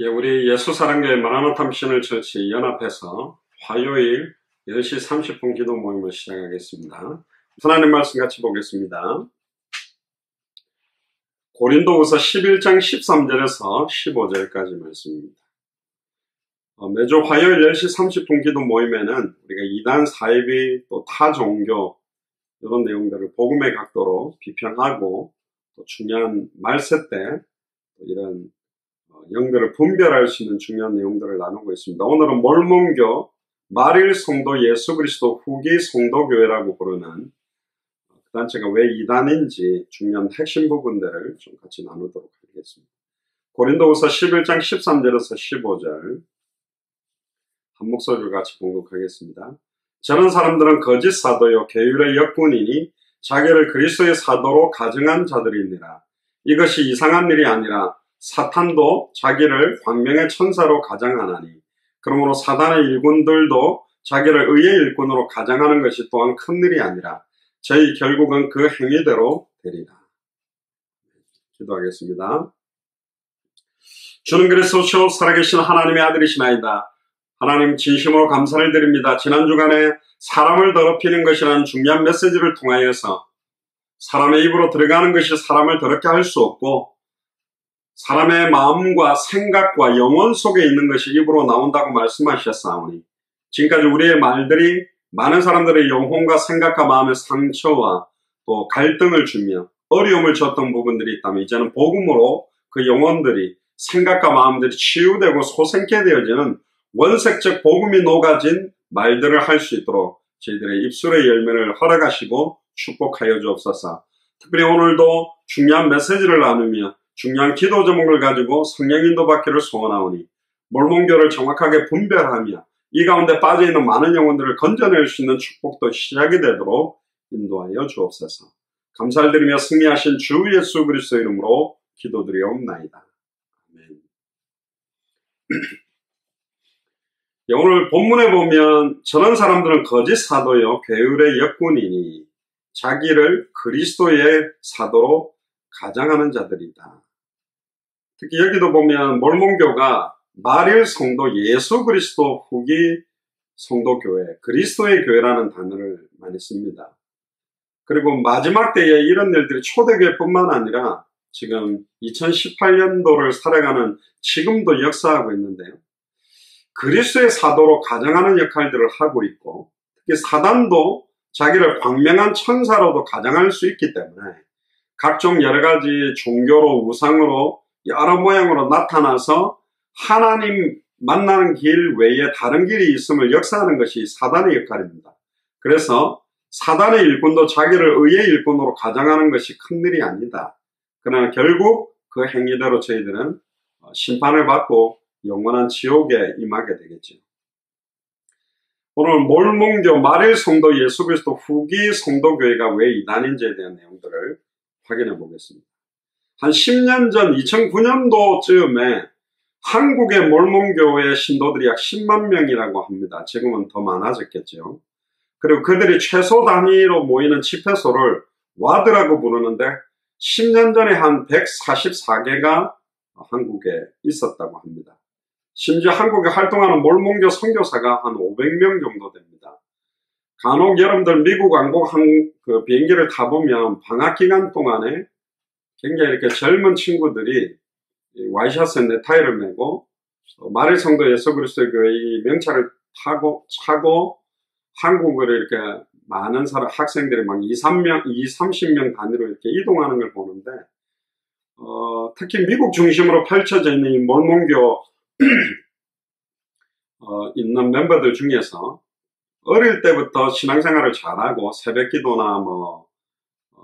예, 우리 예수사랑교회 마라나타 미셔널 처치 연합해서 화요일 10시 30분 기도 모임을 시작하겠습니다. 하나님 말씀 같이 보겠습니다. 고린도후서 11장 13절에서 15절까지 말씀입니다. 매주 화요일 10시 30분 기도 모임에는 우리가 이단, 사이비, 또 타 종교 이런 내용들을 복음의 각도로 비평하고 또 중요한 말세 때 이런 영들을 분별할 수 있는 중요한 내용들을 나누고 있습니다. 오늘은 몰몬교 말일 성도 예수 그리스도 후기 성도교회라고 부르는 그 단체가 왜 이단인지 중요한 핵심 부분들을 좀 같이 나누도록 하겠습니다. 고린도후서 11장 13절에서 15절 한 목소리로 같이 봉독하겠습니다. 저런 사람들은 거짓 사도요 계율의 역군이니 자기를 그리스도의 사도로 가정한 자들이니라. 이것이 이상한 일이 아니라 사탄도 자기를 광명의 천사로 가장하나니 그러므로 사단의 일꾼들도 자기를 의의 일꾼으로 가장하는 것이 또한 큰일이 아니라 저희 결국은 그 행위대로 되리라. 기도하겠습니다. 주는 그리스도시요 살아계신 하나님의 아들이시나이다. 하나님 진심으로 감사를 드립니다. 지난 주간에 사람을 더럽히는 것이라는 중요한 메시지를 통하여서 사람의 입으로 들어가는 것이 사람을 더럽게 할 수 없고 사람의 마음과 생각과 영혼 속에 있는 것이 입으로 나온다고 말씀하셨사오니 지금까지 우리의 말들이 많은 사람들의 영혼과 생각과 마음의 상처와 또 갈등을 주며 어려움을 줬던 부분들이 있다면 이제는 복음으로 그 영혼들이 생각과 마음들이 치유되고 소생케 되어지는 원색적 복음이 녹아진 말들을 할 수 있도록 저희들의 입술의 열매를 허락하시고 축복하여 주옵소서. 특별히 오늘도 중요한 메시지를 나누며 중요한 기도 제목을 가지고 성령 인도 받기를 소원하오니 몰몬교를 정확하게 분별하며 이 가운데 빠져있는 많은 영혼들을 건져낼 수 있는 축복도 시작이 되도록 인도하여 주옵소서. 감사를 드리며 승리하신 주 예수 그리스도 이름으로 기도드리옵나이다. 아멘. 오늘 본문에 보면 저런 사람들은 거짓 사도요 게으르의 역군이니 자기를 그리스도의 사도로 가장하는 자들이다. 특히 여기도 보면 몰몬교가 말일 성도 예수 그리스도 후기 성도교회, 그리스도의 교회라는 단어를 많이 씁니다. 그리고 마지막 때에 이런 일들이 초대교회뿐만 아니라 지금 2018년도를 살아가는 지금도 역사하고 있는데요. 그리스도의 사도로 가장하는 역할들을 하고 있고 특히 사단도 자기를 광명한 천사로도 가장할 수 있기 때문에 각종 여러 가지 종교로 우상으로 여러 모양으로 나타나서 하나님 만나는 길 외에 다른 길이 있음을 역사하는 것이 사단의 역할입니다. 그래서 사단의 일꾼도 자기를 의의 일꾼으로 가장하는 것이 큰일이 아니다. 그러나 결국 그 행위대로 저희들은 심판을 받고 영원한 지옥에 임하게 되겠죠. 오늘 몰몬교 말일 성도 예수 그리스도 후기 성도교회가 왜 이단인지에 대한 내용들을 확인해 보겠습니다. 한 10년 전 2009년도쯤에 한국의 몰몬교회 신도들이 약 10만 명이라고 합니다. 지금은 더 많아졌겠죠. 그리고 그들이 최소 단위로 모이는 집회소를 와드라고 부르는데 10년 전에 한 144개가 한국에 있었다고 합니다. 심지어 한국에 활동하는 몰몬교 선교사가 한 500명 정도 됩니다. 간혹 여러분들 미국 왕복 그 비행기를 타보면 방학 기간 동안에 굉장히 이렇게 젊은 친구들이 와이셔츠에 넥타이를 메고 말일 성도 예수 그리스도의 교회 이 명찰을 차고 한국을 이렇게 많은 학생들이 막 30명 단위로 이렇게 이동하는 걸 보는데 특히 미국 중심으로 펼쳐져 있는 이 몰몬교 있는 멤버들 중에서 어릴 때부터 신앙생활을 잘하고 새벽기도나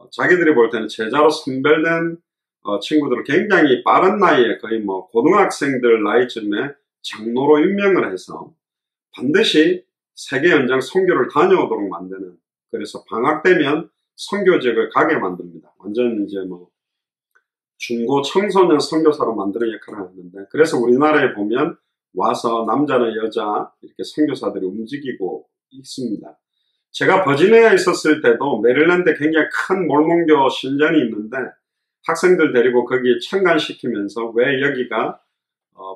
자기들이 볼 때는 제자로 선별된 친구들을 굉장히 빠른 나이에 거의 고등학생들 나이쯤에 장로로 임명을 해서 반드시 세계 연장 선교를 다녀오도록 만드는, 그래서 방학 되면 선교직을 가게 만듭니다. 완전 이제 중고 청소년 선교사로 만드는 역할을 하는데, 그래서 우리나라에 보면 와서 남자나 여자 이렇게 선교사들이 움직이고 있습니다. 제가 버지니아에 있었을 때도 메릴랜드에 굉장히 큰 몰몬교 신전이 있는데 학생들 데리고 거기에 참관시키면서 왜 여기가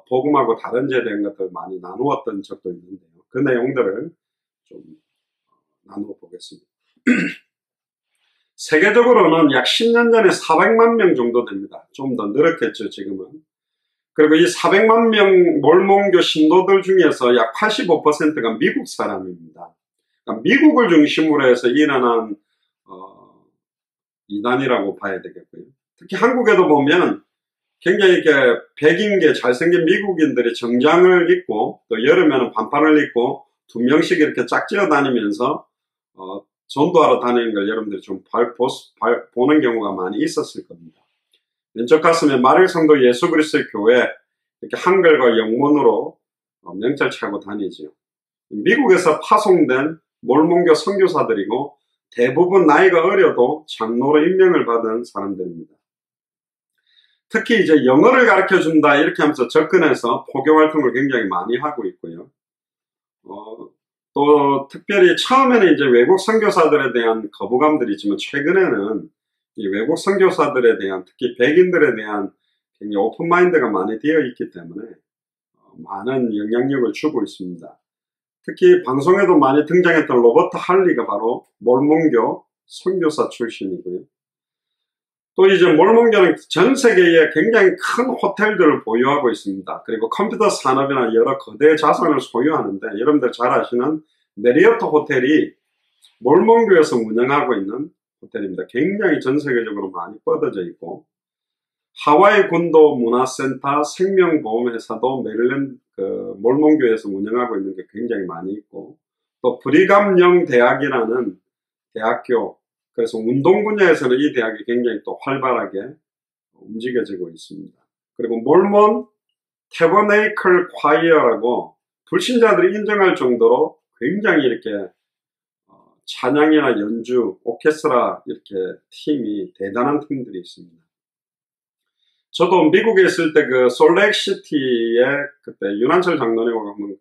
복음하고 다른지에 대한 것들 많이 나누었던 적도 있는데요. 그 내용들을 좀 나누어 보겠습니다. 세계적으로는 약 10년 전에 400만 명 정도 됩니다. 좀 더 늘었겠죠, 지금은. 그리고 이 400만 명 몰몬교 신도들 중에서 약 85%가 미국 사람입니다. 그러니까 미국을 중심으로 해서 일어난 이단이라고 봐야 되겠고요. 특히 한국에도 보면 굉장히 이렇게 백인계 잘생긴 미국인들이 정장을 입고 또 여름에는 반팔을 입고 2명씩 이렇게 짝지어 다니면서 전도하러 다니는 걸 여러분들이 좀 보는 경우가 많이 있었을 겁니다. 왼쪽 가슴에 마릴 성도 예수 그리스도의 교회 이렇게 한글과 영문으로 명찰차고 다니죠. 미국에서 파송된 몰몬교 선교사들이고 대부분 나이가 어려도 장로로 임명을 받은 사람들입니다. 특히 이제 영어를 가르쳐준다 이렇게 하면서 접근해서 포교 활동을 굉장히 많이 하고 있고요. 또 특별히 처음에는 이제 외국 선교사들에 대한 거부감들이 있지만 최근에는 이 외국 선교사들에 대한 특히 백인들에 대한 굉장히 오픈마인드가 많이 되어 있기 때문에 많은 영향력을 주고 있습니다. 특히 방송에도 많이 등장했던 로버트 할리가 바로 몰몬교 선교사 출신이고요. 또 이제 몰몬교는 전 세계에 굉장히 큰 호텔들을 보유하고 있습니다. 그리고 컴퓨터 산업이나 여러 거대 자산을 소유하는데 여러분들 잘 아시는 메리어트 호텔이 몰몬교에서 운영하고 있는 호텔입니다. 굉장히 전 세계적으로 많이 뻗어져 있고 하와이 군도 문화센터 생명보험회사도 메릴랜드 몰몬교에서 운영하고 있는 게 굉장히 많이 있고 또 브리감영 대학이라는 대학교 그래서 운동 분야에서는 이 대학이 굉장히 또 활발하게 움직여지고 있습니다. 그리고 몰몬 태버네이클 콰이어라고 불신자들이 인정할 정도로 굉장히 이렇게 찬양이나 연주, 오케스트라 이렇게 팀이 대단한 팀들이 있습니다. 저도 미국에 있을 때 그 솔렉시티에 그때 윤한철 장로님하고 한번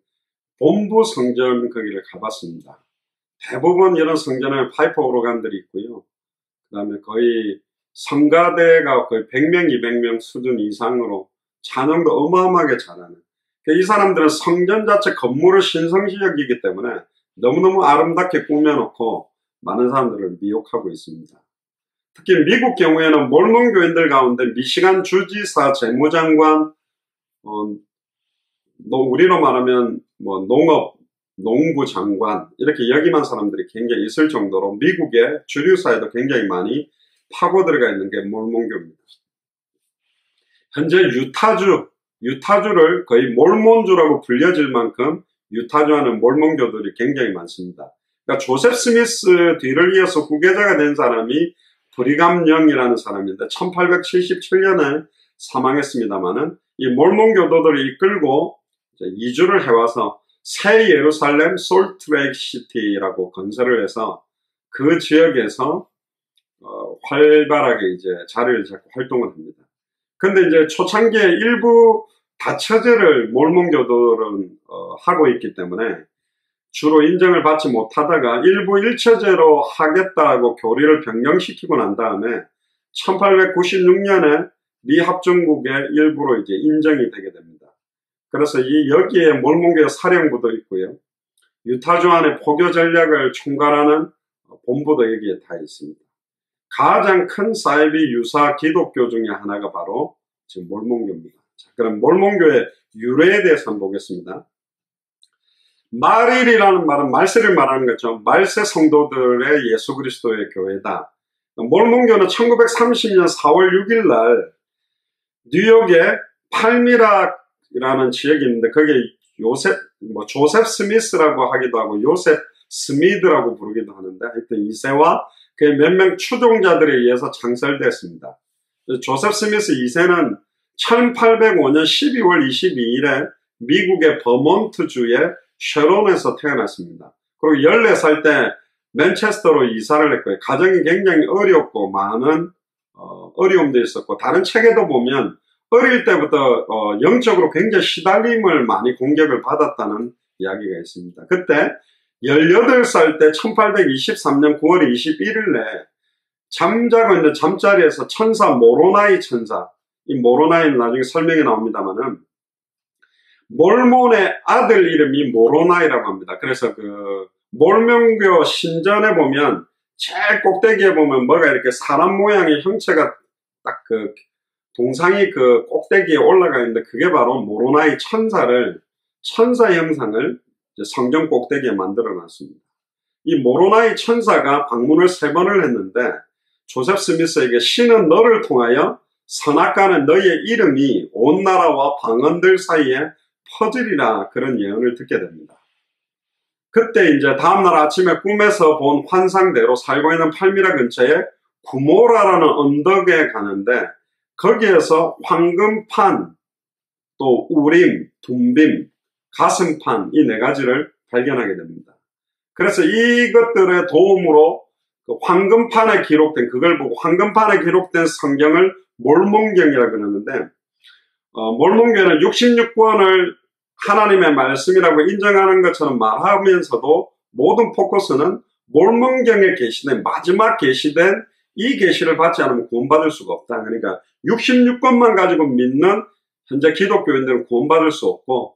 본부 성전 거기를 가봤습니다. 대부분 이런 성전에 파이프 오르간들이 있고요. 그 다음에 거의 성가대가 거의 100명, 200명 수준 이상으로 찬양도 어마어마하게 잘하는. 이 사람들은 성전 자체 건물을 신성시 여기기 때문에 너무너무 아름답게 꾸며놓고 많은 사람들을 미혹하고 있습니다. 특히 미국 경우에는 몰몬교인들 가운데 미시간 주지사, 재무장관, 우리로 말하면 농부 장관 이렇게 여기만 사람들이 굉장히 있을 정도로 미국의 주류사에도 굉장히 많이 파고 들어가 있는 게 몰몬교입니다. 현재 유타주를 거의 몰몬주라고 불려질 만큼 유타주하는 몰몬교들이 굉장히 많습니다. 그러니까 조셉 스미스 뒤를 이어서 후계자가 된 사람이 브리감영이라는 사람인데 1877년에 사망했습니다마는 이 몰몬교도들을 이끌고 이주를 해와서 새 예루살렘 솔트레이크 시티라고 건설을 해서 그 지역에서 활발하게 이제 자리를 잡고 활동을 합니다. 근데 이제 초창기에 일부 다처제를 몰몬교도들은 하고 있기 때문에 주로 인정을 받지 못하다가 일부 일처제로 하겠다고 교리를 변경시키고 난 다음에 1896년에 미 합중국의 일부로 이제 인정이 되게 됩니다. 그래서 여기에 몰몬교의 사령부도 있고요. 유타주 안에 포교 전략을 총괄하는 본부도 여기에 다 있습니다. 가장 큰 사이비 유사 기독교 중에 하나가 바로 지금 몰몬교입니다. 자, 그럼 몰몬교의 유래에 대해서 한번 보겠습니다. 마릴이라는 말은 말세를 말하는 거죠. 말세 성도들의 예수 그리스도의 교회다. 몰몬교는 1930년 4월 6일 날 뉴욕의 팔미락이라는 지역이 있는데 거기에 조셉 스미스라고 하기도 하고 요셉 스미드라고 부르기도 하는데 하여튼 이세와 그의 몇 명 추종자들에 의해서 창설됐습니다. 조셉 스미스 2세는 1805년 12월 22일에 미국의 버몬트주의 쉐론에서 태어났습니다. 그리고 14살 때 맨체스터로 이사를 했고요. 가정이 굉장히 어렵고 많은 어려움도 있었고 다른 책에도 보면 어릴 때부터 영적으로 굉장히 시달림을 많이 공격을 받았다는 이야기가 있습니다. 그때 18살 때 1823년 9월 21일에 잠자고 있는 잠자리에서 천사 모로나이 천사, 이 모로나이는 나중에 설명이 나옵니다만은 몰몬의 아들 이름이 모로나이라고 합니다. 그래서 그 몰몬교 신전에 보면 제일 꼭대기에 보면 뭐가 이렇게 사람 모양의 형체가 딱 그 동상이 그 꼭대기에 올라가 있는데 그게 바로 모로나이 천사 형상을 성경 꼭대기에 만들어 놨습니다. 이 모로나이 천사가 방문을 3번을 했는데 조셉 스미스에게 신은 너를 통하여 선악과는 너의 이름이 온 나라와 방언들 사이에 퍼지리라 그런 예언을 듣게 됩니다. 그때 이제 다음날 아침에 꿈에서 본 환상대로 살고 있는 팔미라 근처에 구모라라는 언덕에 가는데 거기에서 황금판, 또 우림, 둠빔, 가슴판 이 4가지를 발견하게 됩니다. 그래서 이것들의 도움으로 그 황금판에 기록된 그걸 보고 황금판에 기록된 성경을 몰몬경이라 그러는데 몰몬교는 66권을 하나님의 말씀이라고 인정하는 것처럼 말하면서도 모든 포커스는 몰몬경에 계시된 마지막 계시된 이 계시를 받지 않으면 구원받을 수가 없다. 그러니까 66권만 가지고 믿는 현재 기독교인들은 구원받을 수 없고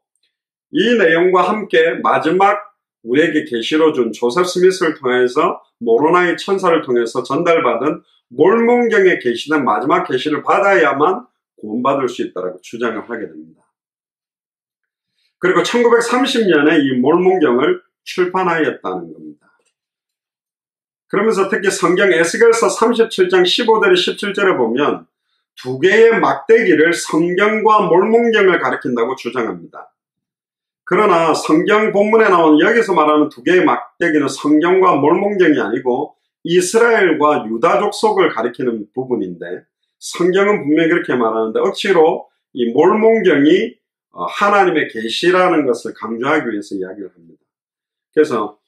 이 내용과 함께 마지막 우리에게 계시로 준 조셉 스미스를 통해서 모로나이 천사를 통해서 전달받은 몰몬경에 계시된 마지막 계시를 받아야만 구원받을 수 있다고 주장을 하게 됩니다. 그리고 1930년에 이 몰몬경을 출판하였다는 겁니다. 그러면서 특히 성경 에스겔서 37장 15절에 17절에 보면 2개의 막대기를 성경과 몰몬경을 가리킨다고 주장합니다. 그러나 성경 본문에 나오는 여기서 말하는 2개의 막대기는 성경과 몰몬경이 아니고 이스라엘과 유다 족속을 가리키는 부분인데 성경은 분명히 그렇게 말하는데 억지로 이 몰몬경이 하나님의 계시라는 것을 강조하기 위해서 이야기를 합니다. 그래서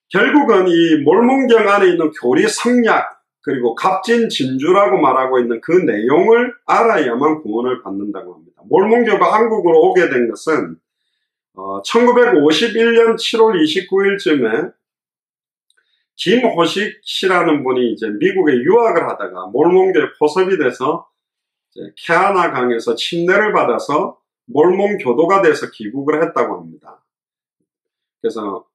결국은 이 몰몬경 안에 있는 교리 성약 그리고 값진 진주라고 말하고 있는 그 내용을 알아야만 구원을 받는다고 합니다. 몰몬교가 한국으로 오게 된 것은 1951년 7월 29일쯤에 김호식 씨라는 분이 이제 미국에 유학을 하다가 몰몬교에 포섭이 돼서 캐아나 강에서 침례를 받아서 몰몬 교도가 돼서 귀국을 했다고 합니다. 그래서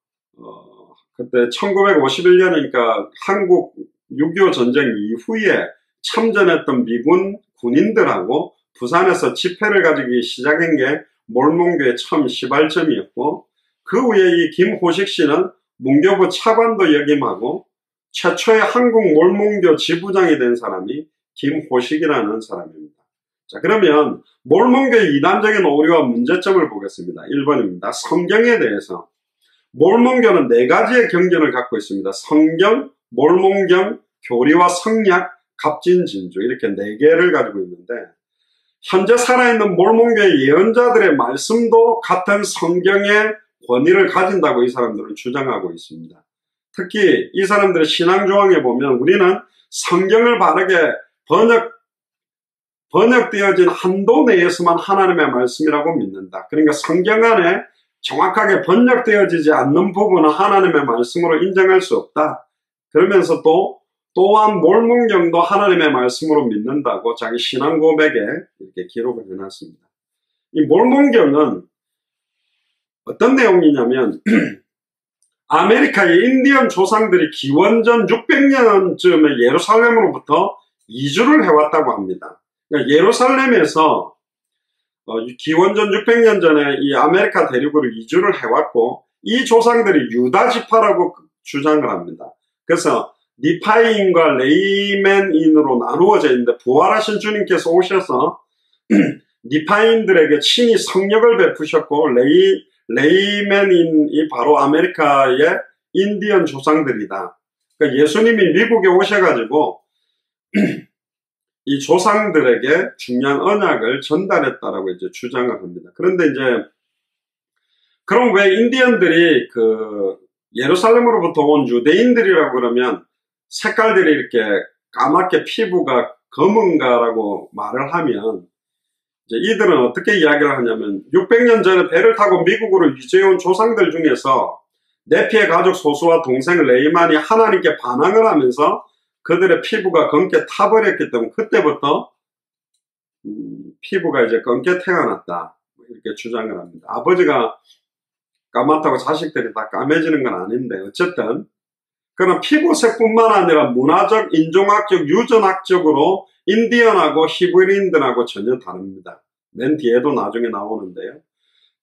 그때 1951년이니까 한국 6.25 전쟁 이후에 참전했던 미군 군인들하고 부산에서 집회를 가지기 시작한 게 몰몬교의 처음 시발점이었고 그 후에 이 김호식 씨는 문교부 차관도 역임하고 최초의 한국 몰몬교 지부장이 된 사람이 김호식이라는 사람입니다. 자, 그러면 몰몬교의 이단적인 오류와 문제점을 보겠습니다. 1번입니다. 성경에 대해서 몰몬교는 4가지의 경전을 갖고 있습니다. 성경, 몰몬경, 교리와 성약, 값진 진주 이렇게 4개를 가지고 있는데 현재 살아있는 몰몬교의 예언자들의 말씀도 같은 성경의 권위를 가진다고 이 사람들은 주장하고 있습니다. 특히 이 사람들의 신앙조항에 보면 우리는 성경을 바르게 번역되어진 한도 내에서만 하나님의 말씀이라고 믿는다. 그러니까 성경 안에 정확하게 번역되어지지 않는 부분은 하나님의 말씀으로 인정할 수 없다. 그러면서 또한 몰몬경도 하나님의 말씀으로 믿는다고 자기 신앙 고백에 이렇게 기록을 해놨습니다. 이 몰몬경은 어떤 내용이냐면 아메리카의 인디언 조상들이 기원전 600년쯤에 예루살렘으로부터 이주를 해왔다고 합니다. 그러니까 예루살렘에서 기원전 600년 전에 이 아메리카 대륙으로 이주를 해왔고 이 조상들이 유다 지파라고 주장을 합니다. 그래서 니파인과 레이맨인으로 나누어져 있는데 부활하신 주님께서 오셔서 니파인들에게 친히 성령을 베푸셨고 레이맨인이 바로 아메리카의 인디언 조상들이다. 그러니까 예수님이 미국에 오셔가지고 이 조상들에게 중요한 언약을 전달했다라고 이제 주장을 합니다. 그런데 이제 그럼 왜 인디언들이 그 예루살렘으로부터 온 유대인들이라고 그러면 색깔들이 이렇게 까맣게 피부가 검은가라고 말을 하면 이제 이들은 어떻게 이야기를 하냐면 600년 전에 배를 타고 미국으로 이주해온 조상들 중에서 네피의 가족 소수와 동생 레이만이 하나님께 반항을 하면서 그들의 피부가 검게 타버렸기 때문에 그때부터 피부가 이제 검게 태어났다. 이렇게 주장을 합니다. 아버지가 까맣다고 자식들이 다 까매지는 건 아닌데 어쨌든 그러나 피부색뿐만 아니라 문화적, 인종학적, 유전학적으로 인디언하고 히브리인들하고 전혀 다릅니다. 맨 뒤에도 나중에 나오는데요.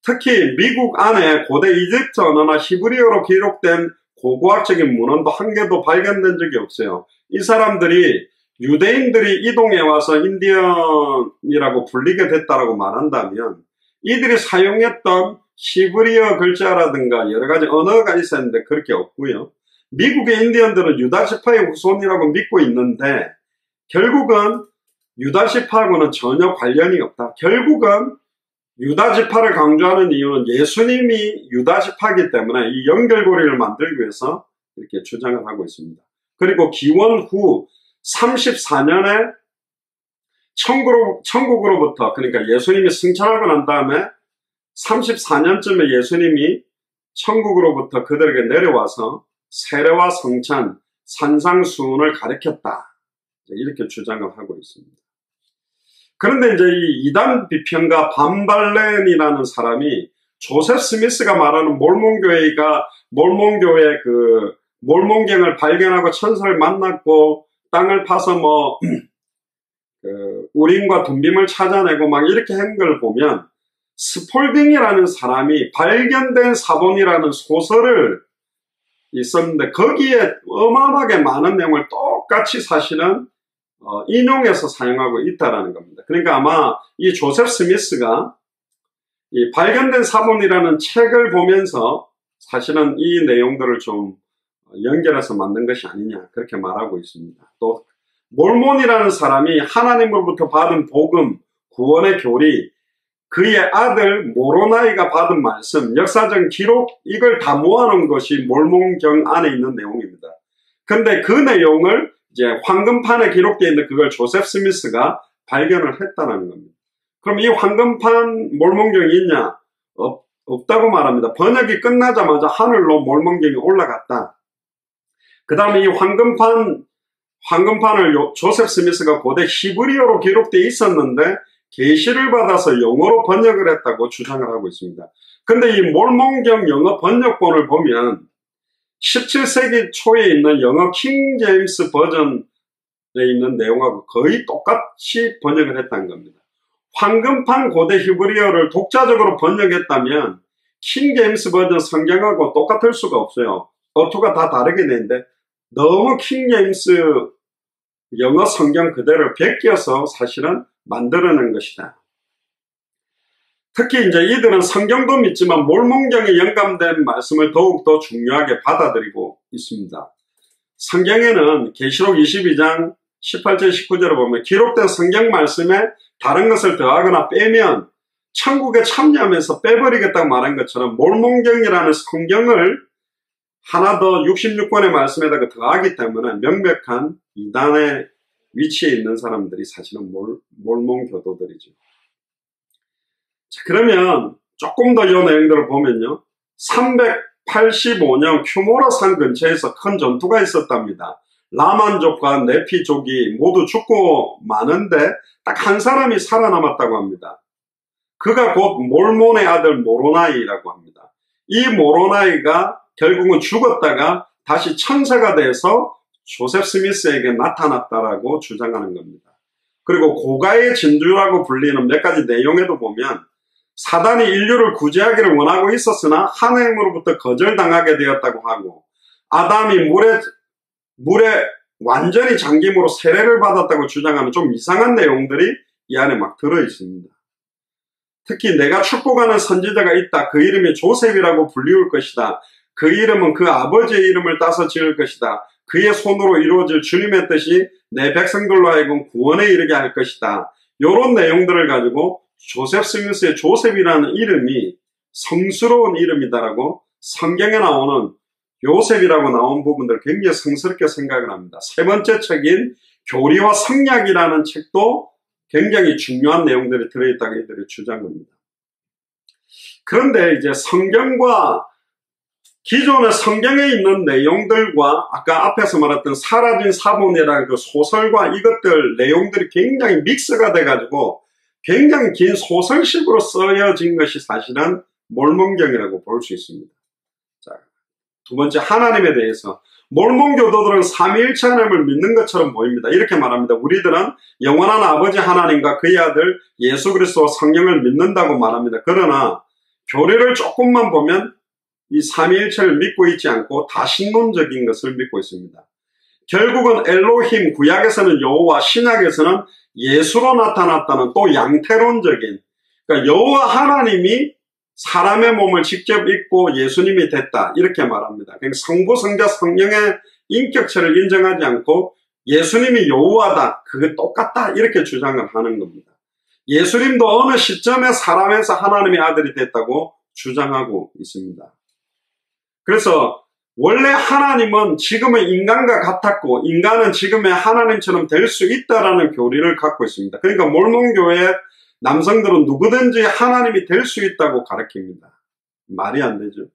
특히 미국 안에 고대 이집트 언어나 히브리어로 기록된 고고학적인 문헌도 한 개도 발견된 적이 없어요. 이 사람들이 유대인들이 이동해 와서 인디언이라고 불리게 됐다라고 말한다면 이들이 사용했던 히브리어 글자라든가 여러 가지 언어가 있었는데 그렇게 없고요. 미국의 인디언들은 유다지파의 후손이라고 믿고 있는데 결국은 유다지파하고는 전혀 관련이 없다. 결국은 유다지파를 강조하는 이유는 예수님이 유다지파이기 때문에 이 연결고리를 만들기 위해서 이렇게 주장을 하고 있습니다. 그리고 기원 후 34년에 천국으로부터 그러니까 예수님이 승천하고 난 다음에 34년쯤에 예수님이 천국으로부터 그들에게 내려와서 세례와 성찬, 산상수훈을 가르쳤다. 이렇게 주장을 하고 있습니다. 그런데 이제 이 이단 비평가 반발렌이라는 사람이 조셉 스미스가 말하는 몰몬교회 그 몰몬경을 발견하고 천사를 만났고 땅을 파서 우림과 둠빔을 찾아내고 막 이렇게 한 걸 보면 스폴딩이라는 사람이 발견된 사본이라는 소설을 있었는데 거기에 어마어마하게 많은 내용을 똑같이 사실은 인용해서 사용하고 있다라는 겁니다. 그러니까 아마 이 조셉 스미스가 이 발견된 사본이라는 책을 보면서 사실은 이 내용들을 좀 연결해서 만든 것이 아니냐 그렇게 말하고 있습니다. 또 몰몬이라는 사람이 하나님으로부터 받은 복음, 구원의 교리, 그의 아들 모로나이가 받은 말씀, 역사적 기록 이걸 다 모아놓은 것이 몰몬경 안에 있는 내용입니다. 근데 그 내용을 이제 황금판에 기록되어 있는 그걸 조셉 스미스가 발견을 했다는 겁니다. 그럼 이 황금판 몰몬경이 있냐? 없다고 말합니다. 번역이 끝나자마자 하늘로 몰몬경이 올라갔다. 그 다음에 이 황금판을 조셉 스미스가 고대 히브리어로 기록되어 있었는데 계시를 받아서 영어로 번역을 했다고 주장을 하고 있습니다. 근데 이 몰몬경 영어 번역본을 보면 17세기 초에 있는 영어 킹 제임스 버전에 있는 내용하고 거의 똑같이 번역을 했다는 겁니다. 황금판 고대 히브리어를 독자적으로 번역했다면 킹 제임스 버전 성경하고 똑같을 수가 없어요. 어투가 다 다르게 되는데 너무 킹 제임스 영어 성경 그대로 베껴서 사실은 만들어낸 것이다. 특히 이제 이들은 성경도 믿지만 몰몬경에 영감된 말씀을 더욱더 중요하게 받아들이고 있습니다. 성경에는 계시록 22장 18절 19절을 보면 기록된 성경 말씀에 다른 것을 더하거나 빼면 천국에 참여하면서 빼버리겠다고 말한 것처럼 몰몬경이라는 성경을 하나 더 66권의 말씀에다가 더하기 때문에 명백한 이단의 위치에 있는 사람들이 사실은 몰몬 교도들이죠. 자, 그러면 조금 더 이 내용들을 보면요. 385년 큐모라산 근처에서 큰 전투가 있었답니다. 라만족과 네피족이 모두 죽고 마는데 딱 한 사람이 살아남았다고 합니다. 그가 곧 몰몬의 아들 모로나이라고 합니다. 이 모로나이가 결국은 죽었다가 다시 천사가 돼서 조셉 스미스에게 나타났다라고 주장하는 겁니다. 그리고 고가의 진주라고 불리는 몇 가지 내용에도 보면 사단이 인류를 구제하기를 원하고 있었으나 하나님으로부터 거절당하게 되었다고 하고 아담이 물에 완전히 잠김으로 세례를 받았다고 주장하는 좀 이상한 내용들이 이 안에 막 들어있습니다. 특히 내가 축복하는 선지자가 있다. 그 이름이 조셉이라고 불리울 것이다. 그 이름은 그 아버지의 이름을 따서 지을 것이다. 그의 손으로 이루어질 주님의 뜻이 내 백성들로 하여금 구원에 이르게 할 것이다. 이런 내용들을 가지고 조셉 스미스의 조셉이라는 이름이 성스러운 이름이다라고 성경에 나오는 요셉이라고 나온 부분들 굉장히 성스럽게 생각을 합니다. 세 번째 책인 교리와 성략이라는 책도 굉장히 중요한 내용들이 들어있다고 이들이 주장합니다. 그런데 이제 성경과 기존의 성경에 있는 내용들과 아까 앞에서 말했던 사라진 사본이라는 그 소설과 이것들 내용들이 굉장히 믹스가 돼가지고 굉장히 긴 소설식으로 쓰여진 것이 사실은 몰몬경이라고 볼 수 있습니다. 자, 두 번째, 하나님에 대해서. 몰몬 교도들은 삼위일체 하나님을 믿는 것처럼 보입니다. 이렇게 말합니다. 우리들은 영원한 아버지 하나님과 그의 아들 예수 그리스도 성령을 믿는다고 말합니다. 그러나 교리를 조금만 보면 이 삼위일체를 믿고 있지 않고 다신론적인 것을 믿고 있습니다. 결국은 엘로힘, 구약에서는 여호와, 신약에서는 예수로 나타났다는 또 양태론적인, 그러니까 여호와 하나님이 사람의 몸을 직접 입고 예수님이 됐다, 이렇게 말합니다. 그러니까 성부, 성자, 성령의 인격체를 인정하지 않고 예수님이 여호와다, 그게 똑같다, 이렇게 주장을 하는 겁니다. 예수님도 어느 시점에 사람에서 하나님의 아들이 됐다고 주장하고 있습니다. 그래서 원래 하나님은 지금의 인간과 같았고 인간은 지금의 하나님처럼 될 수 있다라는 교리를 갖고 있습니다. 그러니까 몰몬교의 남성들은 누구든지 하나님이 될 수 있다고 가르칩니다. 말이 안 되죠.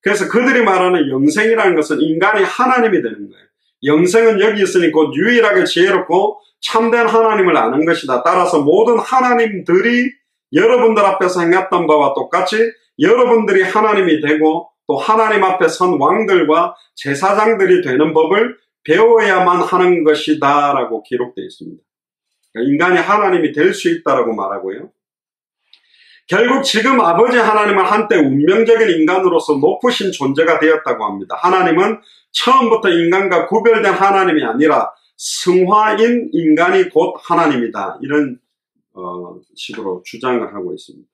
그래서 그들이 말하는 영생이라는 것은 인간이 하나님이 되는 거예요. 영생은 여기 있으니 곧 유일하게 지혜롭고 참된 하나님을 아는 것이다. 따라서 모든 하나님들이 여러분들 앞에서 행했던 바와 똑같이 여러분들이 하나님이 되고 또 하나님 앞에 선 왕들과 제사장들이 되는 법을 배워야만 하는 것이다 라고 기록되어 있습니다. 그러니까 인간이 하나님이 될 수 있다라고 말하고요. 결국 지금 아버지 하나님은 한때 운명적인 인간으로서 높으신 존재가 되었다고 합니다. 하나님은 처음부터 인간과 구별된 하나님이 아니라 승화인 인간이 곧 하나님이다. 이런 식으로 주장을 하고 있습니다.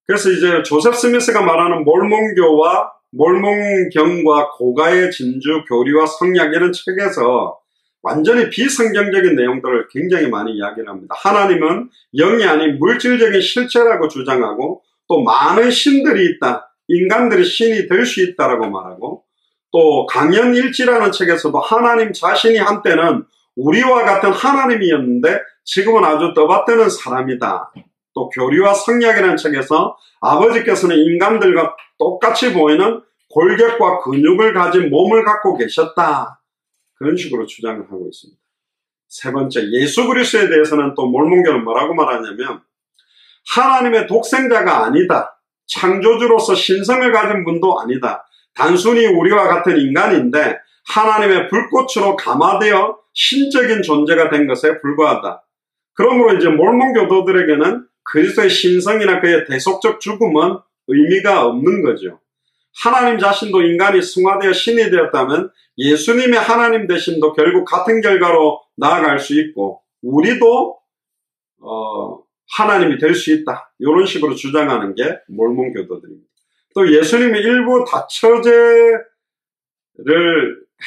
그래서 이제 조셉 스미스가 말하는 몰몬교와 몰몬경과 고가의 진주, 교리와 성약 이런 책에서 완전히 비성경적인 내용들을 굉장히 많이 이야기를 합니다. 하나님은 영이 아닌 물질적인 실체라고 주장하고 또 많은 신들이 있다. 인간들이 신이 될 수 있다라고 말하고 또 강연일지라는 책에서도 하나님 자신이 한때는 우리와 같은 하나님이었는데 지금은 아주 떠받드는 사람이다. 또 교리와 성약이라는 책에서 아버지께서는 인간들과 똑같이 보이는 골격과 근육을 가진 몸을 갖고 계셨다. 그런 식으로 주장을 하고 있습니다. 세 번째, 예수 그리스도에 대해서는 또 몰몬교는 뭐라고 말하냐면 하나님의 독생자가 아니다. 창조주로서 신성을 가진 분도 아니다. 단순히 우리와 같은 인간인데 하나님의 불꽃으로 감화되어 신적인 존재가 된 것에 불과하다. 그러므로 이제 몰몬교도들에게는 그리스도의 신성이나 그의 대속적 죽음은 의미가 없는 거죠. 하나님 자신도 인간이 승화되어 신이 되었다면 예수님의 하나님 되심도 결국 같은 결과로 나아갈 수 있고 우리도 하나님이 될 수 있다. 이런 식으로 주장하는 게 몰몬교도들입니다. 또 예수님이 일부 다처제를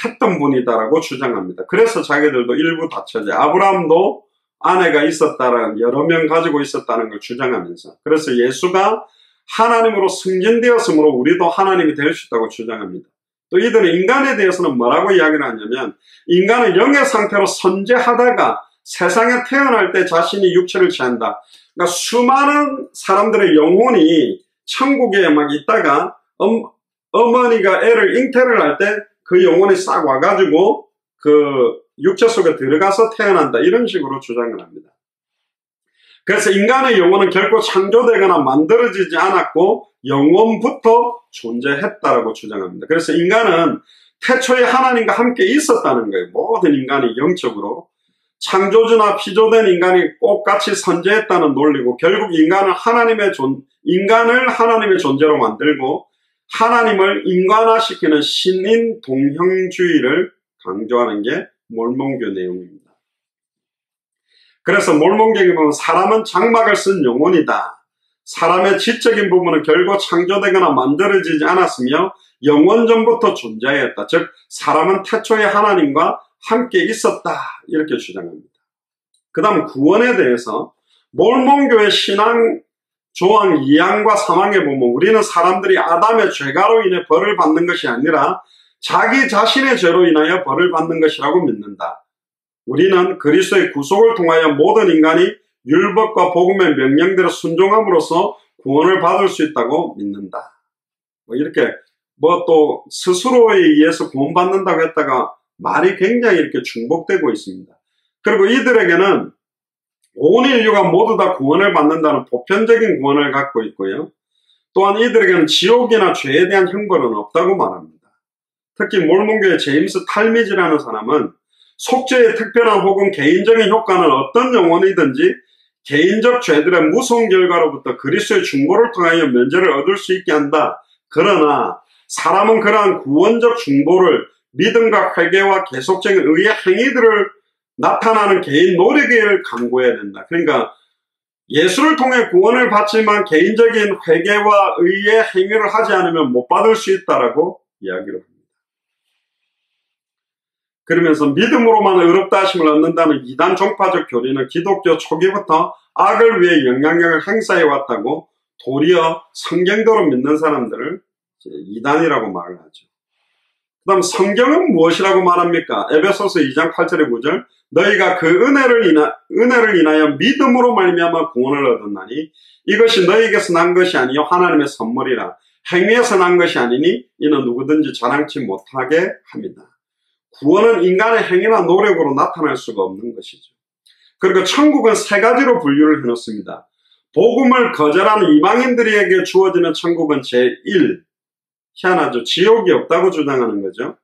했던 분이다라고 주장합니다. 그래서 자기들도 일부 다처제, 아브라함도 아내가 있었다라는 여러 명 가지고 있었다는 걸 주장하면서 그래서 예수가 하나님으로 승진되었으므로 우리도 하나님이 될 수 있다고 주장합니다. 또 이들은 인간에 대해서는 뭐라고 이야기를 하냐면 인간은 영의 상태로 선재하다가 세상에 태어날 때 자신이 육체를 취한다. 그러니까 수많은 사람들의 영혼이 천국에 막 있다가 어머니가 애를 잉태를 할 때 그 영혼이 싹 와가지고 그 육체 속에 들어가서 태어난다. 이런 식으로 주장을 합니다. 그래서 인간의 영혼은 결코 창조되거나 만들어지지 않았고 영원부터 존재했다라고 주장합니다. 그래서 인간은 태초에 하나님과 함께 있었다는 거예요. 모든 인간이 영적으로. 창조주나 피조된 인간이 똑같이 선재했다는 논리고 결국 인간을 하나님의 존재로 만들고 하나님을 인간화시키는 신인 동형주의를 강조하는 게 몰몬교 내용입니다. 그래서 몰몬경에 보면 사람은 장막을 쓴 영혼이다. 사람의 지적인 부분은 결국 창조되거나 만들어지지 않았으며 영원 전부터 존재하였다. 즉 사람은 태초에 하나님과 함께 있었다. 이렇게 주장합니다. 그 다음 구원에 대해서 몰몬교의 신앙 조항 2항과 3항에 보면 우리는 사람들이 아담의 죄가로 인해 벌을 받는 것이 아니라 자기 자신의 죄로 인하여 벌을 받는 것이라고 믿는다. 우리는 그리스도의 구속을 통하여 모든 인간이 율법과 복음의 명령대로 순종함으로써 구원을 받을 수 있다고 믿는다. 이렇게 또 스스로에 의해서 구원받는다고 했다가 말이 굉장히 이렇게 중복되고 있습니다. 그리고 이들에게는 온 인류가 모두 다 구원을 받는다는 보편적인 구원을 갖고 있고요. 또한 이들에게는 지옥이나 죄에 대한 형벌은 없다고 말합니다. 특히 몰몬교의 제임스 탈미지라는 사람은 속죄의 특별한 혹은 개인적인 효과는 어떤 영혼이든지 개인적 죄들의 무서운 결과로부터 그리스도의 중보를 통하여 면제를 얻을 수 있게 한다. 그러나 사람은 그러한 구원적 중보를 믿음과 회개와 계속적인 의의 행위들을 나타나는 개인 노력을 강구해야 된다. 그러니까 예수를 통해 구원을 받지만 개인적인 회개와 의의 행위를 하지 않으면 못 받을 수 있다라고 이야기를 합니다. 그러면서 믿음으로만 의롭다 하심을 얻는다는 이단 종파적 교리는 기독교 초기부터 악을 위해 영향력을 행사해 왔다고 도리어 성경대로 믿는 사람들을 이단이라고 말을 하죠. 그 다음 성경은 무엇이라고 말합니까? 에베소서 2장 8절의 9절 너희가 그 은혜를 인하여 믿음으로 말미암아 구원을 얻었나니 이것이 너희에게서 난 것이 아니요 하나님의 선물이라 행위에서 난 것이 아니니 이는 누구든지 자랑치 못하게 합니다. 구원은 인간의 행위나 노력으로 나타날 수가 없는 것이죠. 그리고 천국은 세 가지로 분류를 해놓습니다. 복음을 거절하는 이방인들에게 주어지는 천국은 제1, 희한하죠. 지옥이 없다고 주장하는 거죠.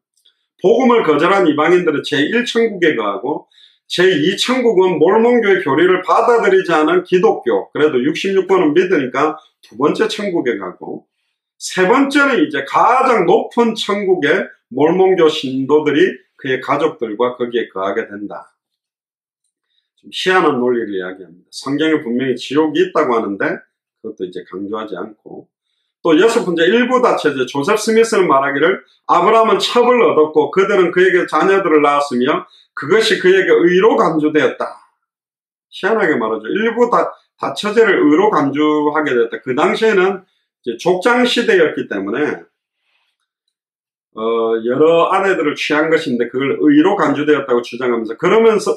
복음을 거절한 이방인들은 제1천국에 거하고 제2천국은 몰몬교의 교리를 받아들이지 않은 기독교, 그래도 66번은 믿으니까 두 번째 천국에 가고 세 번째는 이제 가장 높은 천국에 몰몬교 신도들이 그의 가족들과 거기에 거하게 된다. 좀 희한한 논리를 이야기합니다. 성경에 분명히 지옥이 있다고 하는데 그것도 이제 강조하지 않고 또 여섯 번째 일부 다처제 조셉 스미스는 말하기를 아브라함은 첩을 얻었고 그들은 그에게 자녀들을 낳았으며 그것이 그에게 의로 간주되었다. 희한하게 말하죠. 일부 다처제를 의로 간주하게 됐다. 그 당시에는 이제 족장 시대였기 때문에 여러 아내들을 취한 것인데 그걸 의로 간주되었다고 주장하면서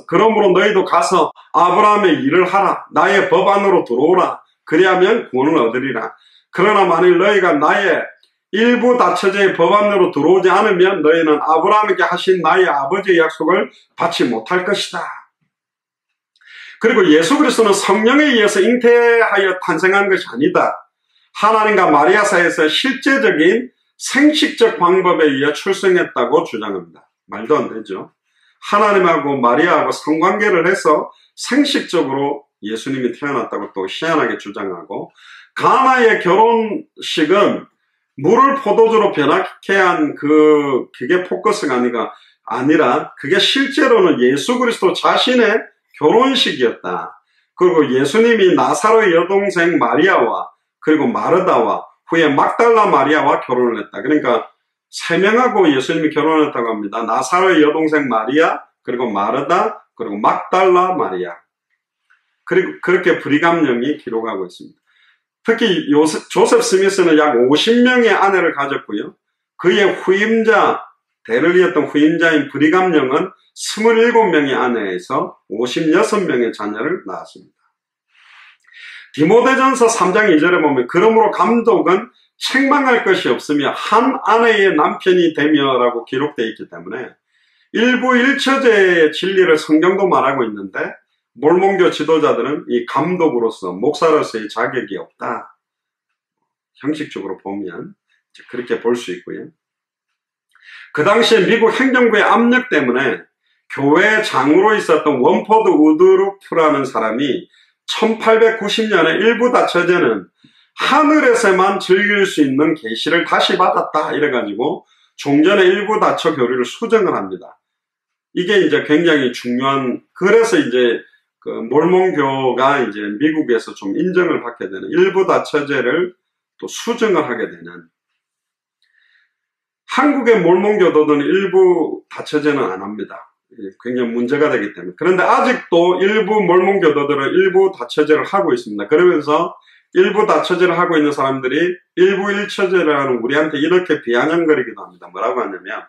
그러므로 너희도 가서 아브라함의 일을 하라. 나의 법 안으로 들어오라. 그리하면 구원을 얻으리라. 그러나 만일 너희가 나의 일부 다처제의 법 안으로 들어오지 않으면 너희는 아브라함에게 하신 나의 아버지의 약속을 받지 못할 것이다. 그리고 예수 그리스도는 성령에 의해서 잉태하여 탄생한 것이 아니다. 하나님과 마리아 사이에서 실제적인 생식적 방법에 의해 출생했다고 주장합니다. 말도 안 되죠. 하나님하고 마리아하고 성관계를 해서 생식적으로 예수님이 태어났다고 또 희한하게 주장하고 가나의 결혼식은 물을 포도주로 변하게 한 그게 포커스가 아니라 그게 실제로는 예수 그리스도 자신의 결혼식이었다. 그리고 예수님이 나사로의 여동생 마리아와 그리고 마르다와 후에 막달라 마리아와 결혼을 했다. 그러니까 세 명하고 예수님이 결혼했다고 합니다. 나사로의 여동생 마리아, 그리고 마르다, 그리고 막달라 마리아. 그리고 그렇게 브리감령이 기록하고 있습니다. 특히 조셉 스미스는 약 50명의 아내를 가졌고요. 그의 후임자, 대를 이었던 후임자인 브리감령은 27명의 아내에서 56명의 자녀를 낳았습니다. 디모데전서 3장 2절에 보면 그러므로 감독은 책망할 것이 없으며 한 아내의 남편이 되며라고 기록되어 있기 때문에 일부 일처제의 진리를 성경도 말하고 있는데 몰몬교 지도자들은 이 감독으로서 목사로서의 자격이 없다. 형식적으로 보면 그렇게 볼 수 있고요. 그 당시에 미국 행정부의 압력 때문에 교회 장으로 있었던 원포드 우드루프라는 사람이 1890년에 일부 다처제는 하늘에서만 즐길 수 있는 계시를 다시 받았다 이래가지고 종전의 일부 다처 교리를 수정을 합니다. 이게 이제 굉장히 중요한, 그래서 이제 그 몰몬교가 이제 미국에서 좀 인정을 받게 되는 일부 다처제를 또 수정을 하게 되는. 한국의 몰몬교도는 일부 다처제는 안 합니다. 굉장히 문제가 되기 때문에. 그런데 아직도 일부 몰몬교도들은 일부 다처제를 하고 있습니다. 그러면서 일부 다처제를 하고 있는 사람들이 일부 일처제를 하는 우리한테 이렇게 비아냥거리기도 합니다. 뭐라고 하냐면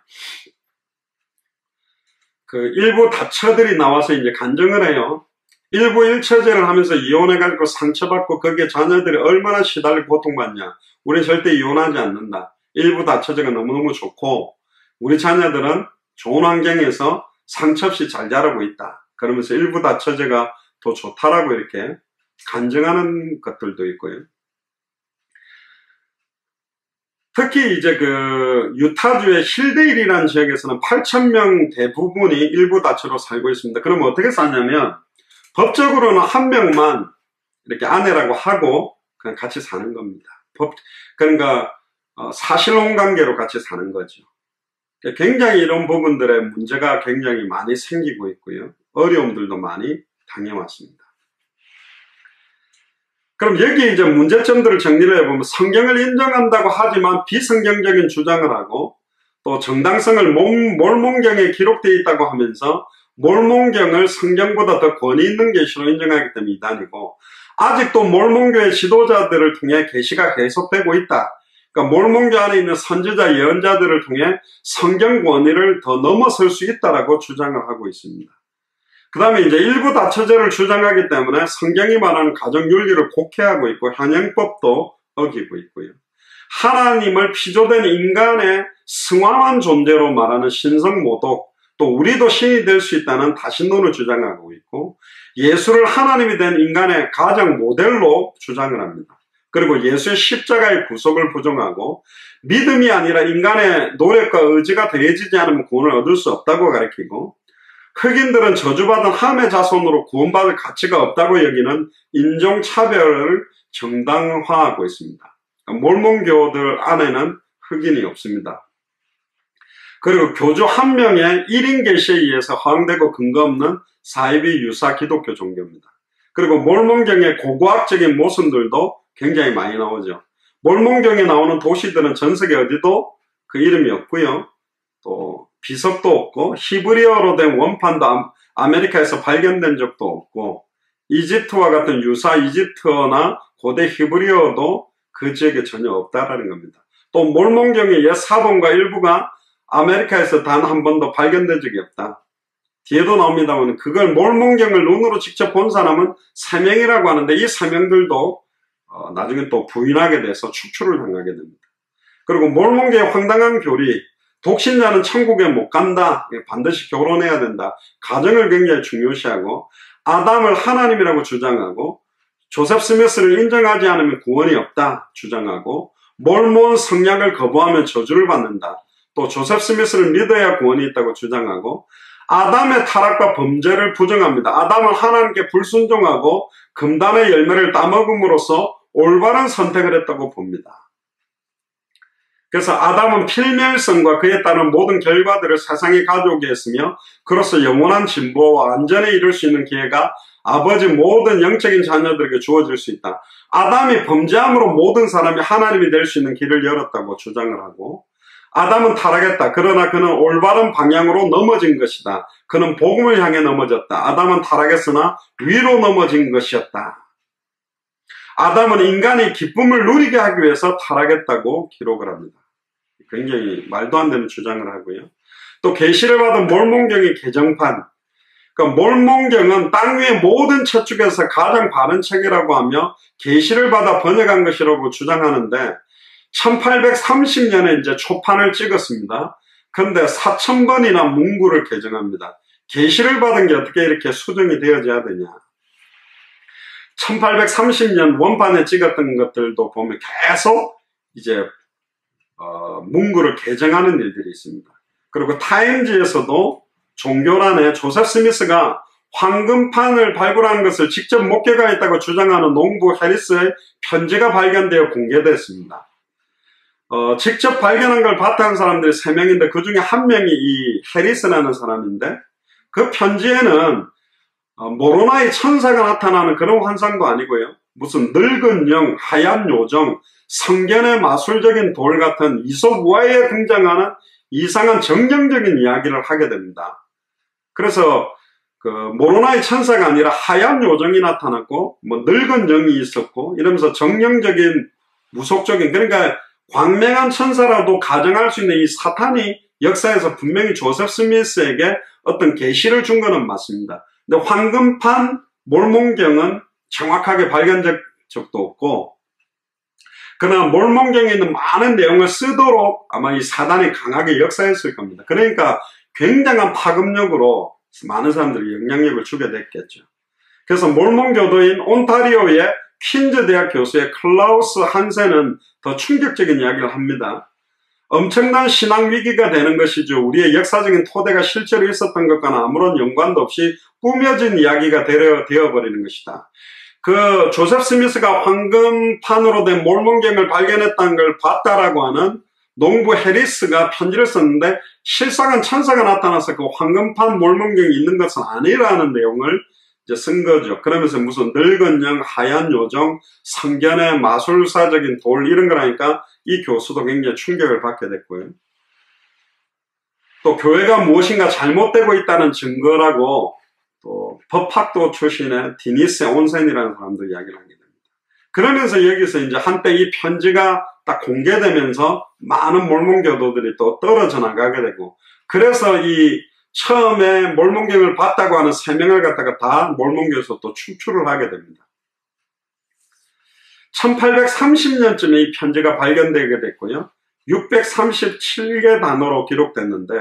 그 일부 다처들이 나와서 이제 간증을 해요. 일부 일처제를 하면서 이혼해가지고 상처받고 거기에 자녀들이 얼마나 시달리고 고통받냐. 우리 절대 이혼하지 않는다. 일부 다처제가 너무너무 좋고 우리 자녀들은 좋은 환경에서 상처 없이 잘 자라고 있다. 그러면서 일부 다처제가 더 좋다라고 이렇게 간증하는 것들도 있고요. 특히 이제 그 유타주의 힐데일이라는 지역에서는 8,000명 대부분이 일부 다처로 살고 있습니다. 그러면 어떻게 사냐면 법적으로는 한 명만 이렇게 아내라고 하고 그냥 같이 사는 겁니다. 그러니까 사실혼 관계로 같이 사는 거죠. 굉장히 이런 부분들의 문제가 굉장히 많이 생기고 있고요. 어려움들도 많이 당해왔습니다. 그럼 여기 이제 문제점들을 정리를 해보면 성경을 인정한다고 하지만 비성경적인 주장을 하고 또 정당성을 몰몬경에 기록되어 있다고 하면서 몰몬경을 성경보다 더 권위 있는 계시로 인정하기 때문에 이단이고 아직도 몰몬교의 지도자들을 통해 계시가 계속되고 있다. 그러니까 몰몬교 안에 있는 선지자 예언자들을 통해 성경 권위를 더 넘어설 수 있다라고 주장을 하고 있습니다. 그 다음에 이제 일부 다처제를 주장하기 때문에 성경이 말하는 가정윤리를 곡해하고 있고 현행법도 어기고 있고요. 하나님을 피조된 인간의 승화한 존재로 말하는 신성모독, 또 우리도 신이 될 수 있다는 다신론을 주장하고 있고 예수를 하나님이 된 인간의 가장 모델로 주장을 합니다. 그리고 예수의 십자가의 구속을 부정하고 믿음이 아니라 인간의 노력과 의지가 더해지지 않으면 구원을 얻을 수 없다고 가르치고 흑인들은 저주받은 함의 자손으로 구원받을 가치가 없다고 여기는 인종차별을 정당화하고 있습니다. 몰몬교들 안에는 흑인이 없습니다. 그리고 교주 한 명의 1인 계시에 의해서 허용되고 근거 없는 사이비 유사 기독교 종교입니다. 그리고 몰몬경의 고고학적인 모순들도 굉장히 많이 나오죠. 몰몬경에 나오는 도시들은 전 세계 어디도 그 이름이 없고요. 또 비석도 없고 히브리어로 된 원판도 아메리카에서 발견된 적도 없고 이집트와 같은 유사 이집트어나 고대 히브리어도 그 지역에 전혀 없다라는 겁니다. 또 몰몬경의 옛 사본과 일부가 아메리카에서 단 한 번도 발견된 적이 없다. 뒤에도 나옵니다만 그걸 몰몬경을 눈으로 직접 본 사람은 3명이라고 하는데 이 3명들도 나중에 또 부인하게 돼서 축출을 당하게 됩니다. 그리고 몰몬교의 황당한 교리, 독신자는 천국에 못 간다, 반드시 결혼해야 된다, 가정을 굉장히 중요시하고 아담을 하나님이라고 주장하고 조셉 스미스를 인정하지 않으면 구원이 없다 주장하고 몰몬 성약을 거부하면 저주를 받는다, 또 조셉 스미스를 믿어야 구원이 있다고 주장하고 아담의 타락과 범죄를 부정합니다. 아담은 하나님께 불순종하고 금단의 열매를 따먹음으로써 올바른 선택을 했다고 봅니다. 그래서 아담은 필멸성과 그에 따른 모든 결과들을 세상에 가져오게 했으며 그로써 영원한 진보와 안전에 이룰 수 있는 기회가 아버지 모든 영적인 자녀들에게 주어질 수 있다. 아담이 범죄함으로 모든 사람이 하나님이 될 수 있는 길을 열었다고 주장을 하고 아담은 타락했다. 그러나 그는 올바른 방향으로 넘어진 것이다. 그는 복음을 향해 넘어졌다. 아담은 타락했으나 위로 넘어진 것이었다. 아담은 인간이 기쁨을 누리게 하기 위해서 타락했다고 기록을 합니다. 굉장히 말도 안 되는 주장을 하고요. 또 계시를 받은 몰몬경의 개정판, 그러니까 몰몬경은 땅 위의 모든 책 중에서 가장 바른 책이라고 하며 계시를 받아 번역한 것이라고 주장하는데 1830년에 이제 초판을 찍었습니다. 그런데 4,000번이나 문구를 개정합니다. 계시를 받은 게 어떻게 이렇게 수정이 되어져야 되냐. 1830년 원판에 찍었던 것들도 보면 계속 이제 문구를 개정하는 일들이 있습니다. 그리고 타임지에서도 종교란에 조셉 스미스가 황금판을 발굴한 것을 직접 목격하였다고 주장하는 농부 해리스의 편지가 발견되어 공개됐습니다. 직접 발견한 걸 바탕한 사람들이 3명인데 그 중에 한 명이 이 해리스라는 사람인데 그 편지에는 모로나의 천사가 나타나는 그런 환상도 아니고요. 무슨 늙은 영, 하얀 요정, 성견의 마술적인 돌 같은 이솝 우화에 등장하는 이상한 정령적인 이야기를 하게 됩니다. 그래서 그 모로나의 천사가 아니라 하얀 요정이 나타났고 뭐 늙은 영이 있었고 이러면서 정령적인 무속적인, 그러니까 광명한 천사라도 가정할 수 있는 이 사탄이 역사에서 분명히 조셉 스미스에게 어떤 계시를 준 것은 맞습니다. 근데 황금판 몰몬경은 정확하게 발견된 적도 없고, 그러나 몰몬경에 있는 많은 내용을 쓰도록 아마 이 사단이 강하게 역사했을 겁니다. 그러니까 굉장한 파급력으로 많은 사람들이 영향력을 주게 됐겠죠. 그래서 몰몬교도인 온타리오의 퀸즈 대학 교수의 클라우스 한센은 더 충격적인 이야기를 합니다. 엄청난 신앙 위기가 되는 것이죠. 우리의 역사적인 토대가 실제로 있었던 것과는 아무런 연관도 없이 꾸며진 이야기가 되어버리는 것이다. 그 조셉 스미스가 황금판으로 된 몰몬경을 발견했다는 걸 봤다라고 하는 농부 해리스가 편지를 썼는데 실상은 천사가 나타나서 그 황금판 몰몬경이 있는 것은 아니라는 내용을 이제 쓴 거죠. 그러면서 무슨 늙은 영, 하얀 요정, 성견의 마술사적인 돌 이런 거라니까 이 교수도 굉장히 충격을 받게 됐고요. 또 교회가 무엇인가 잘못되고 있다는 증거라고 또 법학도 출신의 디니스 온센이라는 사람도 이야기를 하게 됩니다. 그러면서 여기서 이제 한때 이 편지가 딱 공개되면서 많은 몰몬교도들이 또 떨어져 나가게 되고, 그래서 이 처음에 몰몬경을 봤다고 하는 3명을 갖다가 다 몰몬교에서 또 축출을 하게 됩니다. 1830년쯤에 이 편지가 발견되게 됐고요. 637개 단어로 기록됐는데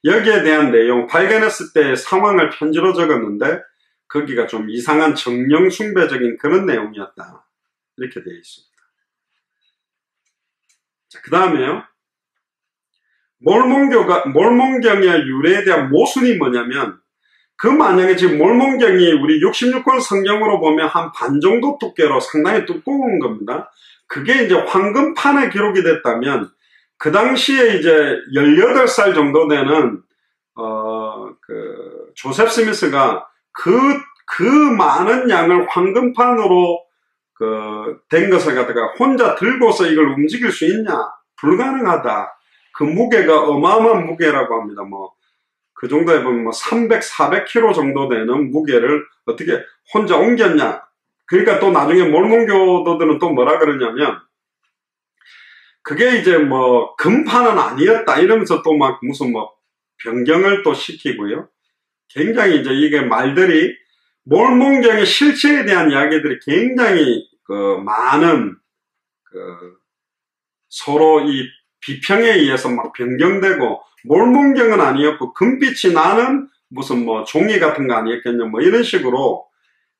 여기에 대한 내용, 발견했을 때의 상황을 편지로 적었는데 거기가 좀 이상한 정령 숭배적인 그런 내용이었다. 이렇게 되어 있습니다. 자, 그 다음에요. 몰몬경의 유래에 대한 모순이 뭐냐면, 그 만약에 지금 몰몬경이 우리 66권 성경으로 보면 한 반 정도 두께로 상당히 두꺼운 겁니다. 그게 이제 황금판에 기록이 됐다면, 그 당시에 이제 18살 정도 되는, 조셉 스미스가 그 많은 양을 황금판으로 된 것을 갖다가 혼자 들고서 이걸 움직일 수 있냐? 불가능하다. 그 무게가 어마어마한 무게라고 합니다. 그 정도에 보면 300, 400kg 정도 되는 무게를 어떻게 혼자 옮겼냐? 그러니까 또 나중에 몰몬교도들은 또 뭐라 그러냐면, 그게 이제 금판은 아니었다. 이러면서 또 무슨 변경을 또 시키고요. 굉장히 이제 이게 말들이, 몰몬경의 실체에 대한 이야기들이 굉장히 많은 서로 이 비평에 의해서 막 변경되고, 몰몬경은 아니었고 금빛이 나는 무슨 종이 같은 거 아니었겠냐 이런 식으로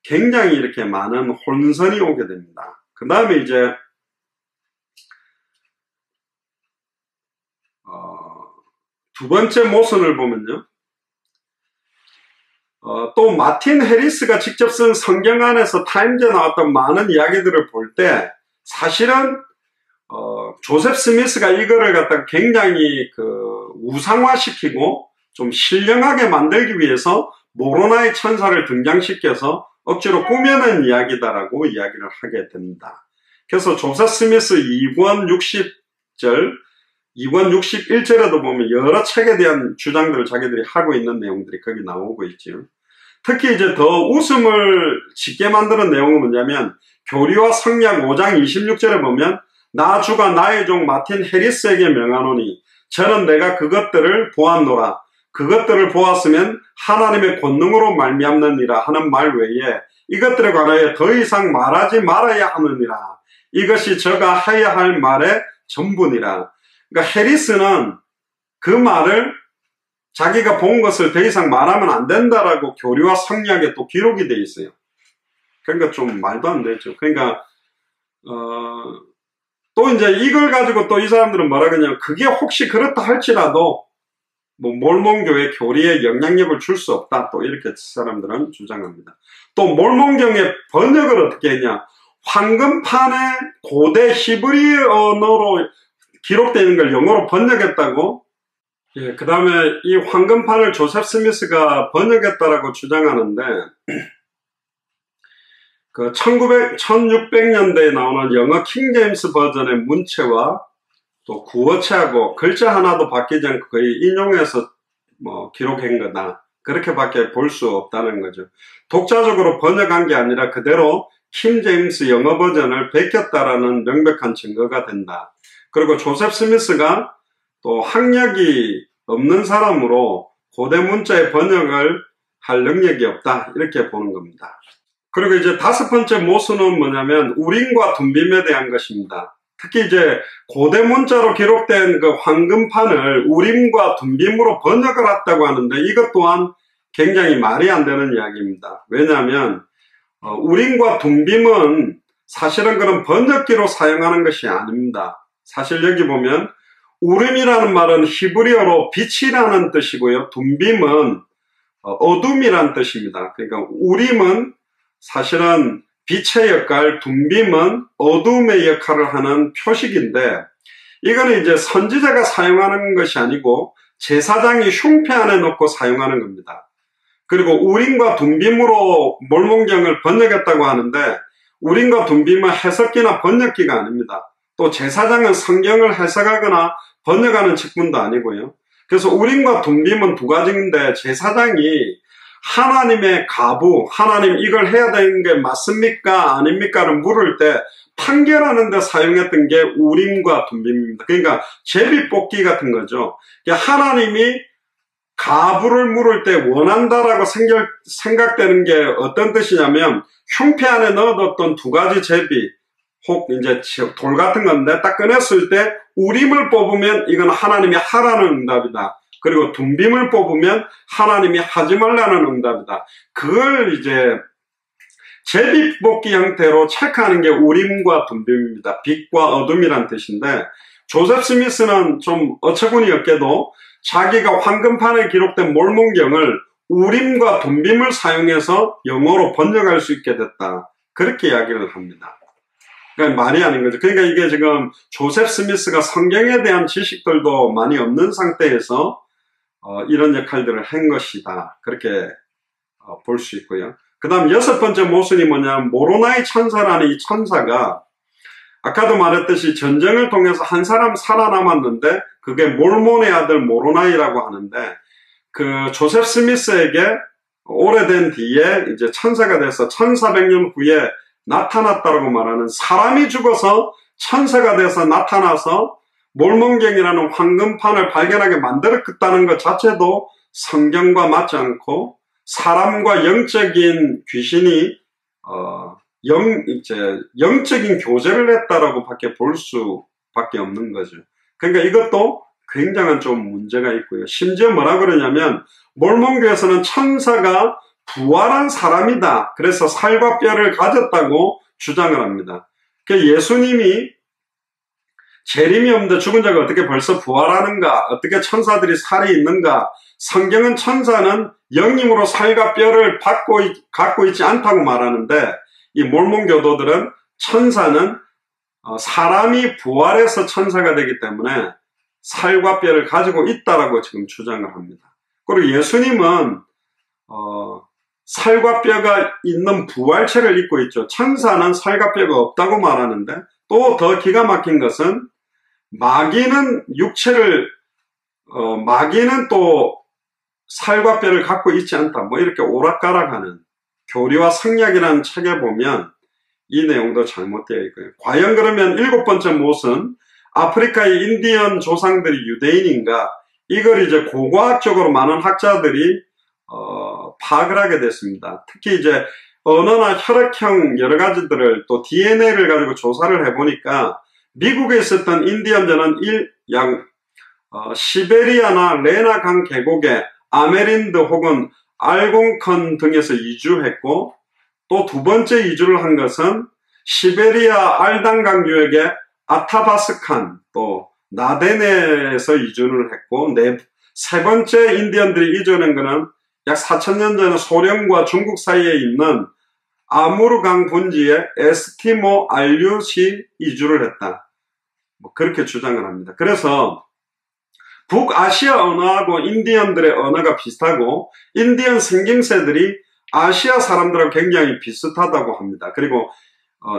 굉장히 이렇게 많은 혼선이 오게 됩니다. 그 다음에 이제 두 번째 모순을 보면요. 또 마틴 해리스가 직접 쓴 성경 안에서 타임즈에 나왔던 많은 이야기들을 볼 때 사실은 조셉 스미스가 이거를 갖다가 굉장히 우상화시키고 좀 신령하게 만들기 위해서 모로나의 천사를 등장시켜서 억지로 꾸며낸 이야기다라고 이야기를 하게 됩니다. 그래서 조셉 스미스 2권 60절, 2권 61절에도 보면 여러 책에 대한 주장들을 자기들이 하고 있는 내용들이 거기 나오고 있죠. 특히 이제 더 웃음을 짓게 만드는 내용은 뭐냐면, 교리와 성약 5장 26절에 보면, 나 주가 나의 종 마틴 해리스에게 명하노니 저는 내가 그것들을 보았노라. 그것들을 보았으면 하나님의 권능으로 말미암느니라 하는 말 외에 이것들에 관하여 더 이상 말하지 말아야 하느니라. 이것이 저가 해야 할 말의 전부니라. 그러니까 해리스는 그 말을 자기가 본 것을 더 이상 말하면 안 된다라고 교리와 성약에 또 기록이 돼 있어요. 그러니까 좀 말도 안 되죠. 그러니까 또 이제 이걸 가지고 또 이 사람들은 뭐라 그러냐면, 그게 혹시 그렇다 할지라도 몰몬교의 교리에 영향력을 줄 수 없다. 또 이렇게 사람들은 주장합니다. 또 몰몬경의 번역을 어떻게 했냐. 황금판에 고대 히브리 언어로 기록되어 있는 걸 영어로 번역했다고. 예, 그 다음에 이 황금판을 조셉 스미스가 번역했다라고 주장하는데, 1600년대에 나오는 영어 킹제임스 버전의 문체와 또 구어체하고 글자 하나도 바뀌지 않고 거의 인용해서 기록한 거다. 그렇게밖에 볼 수 없다는 거죠. 독자적으로 번역한 게 아니라 그대로 킹제임스 영어 버전을 베꼈다라는 명백한 증거가 된다. 그리고 조셉 스미스가 또 학력이 없는 사람으로 고대 문자의 번역을 할 능력이 없다. 이렇게 보는 겁니다. 그리고 이제 다섯 번째 모순은 뭐냐면 우림과 둠빔에 대한 것입니다. 특히 이제 고대 문자로 기록된 그 황금판을 우림과 둠빔으로 번역을 했다고 하는데 이것 또한 굉장히 말이 안 되는 이야기입니다. 왜냐하면 우림과 둠빔은 사실은 그런 번역기로 사용하는 것이 아닙니다. 사실 여기 보면 우림이라는 말은 히브리어로 빛이라는 뜻이고요. 둠빔은 어둠이라는 뜻입니다. 그러니까 우림은 사실은 빛의 역할, 둠빔은 어둠의 역할을 하는 표식인데, 이거는 이제 선지자가 사용하는 것이 아니고 제사장이 흉패 안에 넣고 사용하는 겁니다. 그리고 우림과 둠빔으로 몰몬경을 번역했다고 하는데, 우림과 둠빔은 해석기나 번역기가 아닙니다. 또 제사장은 성경을 해석하거나 번역하는 직분도 아니고요. 그래서 우림과 둠빔은 두 가지인데, 제사장이 하나님의 가부, 하나님 이걸 해야 되는 게 맞습니까? 아닙니까를 물을 때 판결하는 데 사용했던 게 우림과 둠빔입니다. 그러니까 제비뽑기 같은 거죠. 하나님이 가부를 물을 때 원한다라고 생각되는 게 어떤 뜻이냐면, 흉패 안에 넣어뒀던 두 가지 제비, 혹 이제 돌 같은 건데 딱 꺼냈을 때 우림을 뽑으면 이건 하나님이 하라는 응답이다. 그리고 둠빔을 뽑으면 하나님이 하지 말라는 응답이다. 그걸 이제 제비뽑기 형태로 체크하는 게 우림과 둠빔입니다. 빛과 어둠이란 뜻인데, 조셉 스미스는 좀 어처구니 없게도 자기가 황금판에 기록된 몰몬경을 우림과 둠빔을 사용해서 영어로 번역할 수 있게 됐다. 그렇게 이야기를 합니다. 그러니까 말이 아닌 거죠. 그러니까 이게 지금 조셉 스미스가 성경에 대한 지식들도 많이 없는 상태에서 이런 역할들을 한 것이다. 그렇게 볼 수 있고요. 그 다음 여섯 번째 모순이 뭐냐면, 모로나이 천사라는 이 천사가 아까도 말했듯이 전쟁을 통해서 한 사람 살아남았는데 그게 몰몬의 아들 모로나이라고 하는데, 그 조셉 스미스에게 오래된 뒤에 이제 천사가 돼서 1400년 후에 나타났다고 말하는, 사람이 죽어서 천사가 돼서 나타나서 몰몬경이라는 황금판을 발견하게 만들었다는 것 자체도 성경과 맞지 않고, 사람과 영적인 귀신이 영적인 교제를 했다라고 밖에 볼 수밖에 없는 거죠. 그러니까 이것도 굉장한 좀 문제가 있고요. 심지어 뭐라 그러냐면, 몰몬교에서는 천사가 부활한 사람이다. 그래서 살과 뼈를 가졌다고 주장을 합니다. 그러니까 예수님이 재림이 없는데 죽은 자가 어떻게 벌써 부활하는가? 어떻게 천사들이 살이 있는가? 성경은 천사는 영림으로 살과 뼈를 갖고 있지 않다고 말하는데, 이 몰몬교도들은 천사는 사람이 부활해서 천사가 되기 때문에 살과 뼈를 가지고 있다라고 지금 주장을 합니다. 그리고 예수님은 살과 뼈가 있는 부활체를 입고 있죠. 천사는 살과 뼈가 없다고 말하는데, 또 더 기가 막힌 것은 마귀는 마귀는 또 살과 뼈를 갖고 있지 않다. 뭐 이렇게 오락가락하는, 교리와 성약이라는 책에 보면 이 내용도 잘못되어 있고요. 과연 그러면 일곱 번째 모순, 아프리카의 인디언 조상들이 유대인인가? 이걸 이제 고고학적으로 많은 학자들이 파악을 하게 됐습니다. 특히 이제 언어나 혈액형 여러 가지들을 또 DNA를 가지고 조사를 해보니까, 미국에 있었던 인디언들은 시베리아나 레나강 계곡에 아메린드 혹은 알곤컨 등에서 이주했고, 또 두 번째 이주를 한 것은 시베리아 알단강 유역의 아타바스칸, 또 나데네에서 이주를 했고, 세 번째 인디언들이 이주한 것은 약 4000년 전에 소련과 중국 사이에 있는 아무르강 분지에 에스키모 알류시 이주를 했다. 뭐 그렇게 주장을 합니다. 그래서 북아시아 언어하고 인디언들의 언어가 비슷하고, 인디언 생김새들이 아시아 사람들하고 굉장히 비슷하다고 합니다. 그리고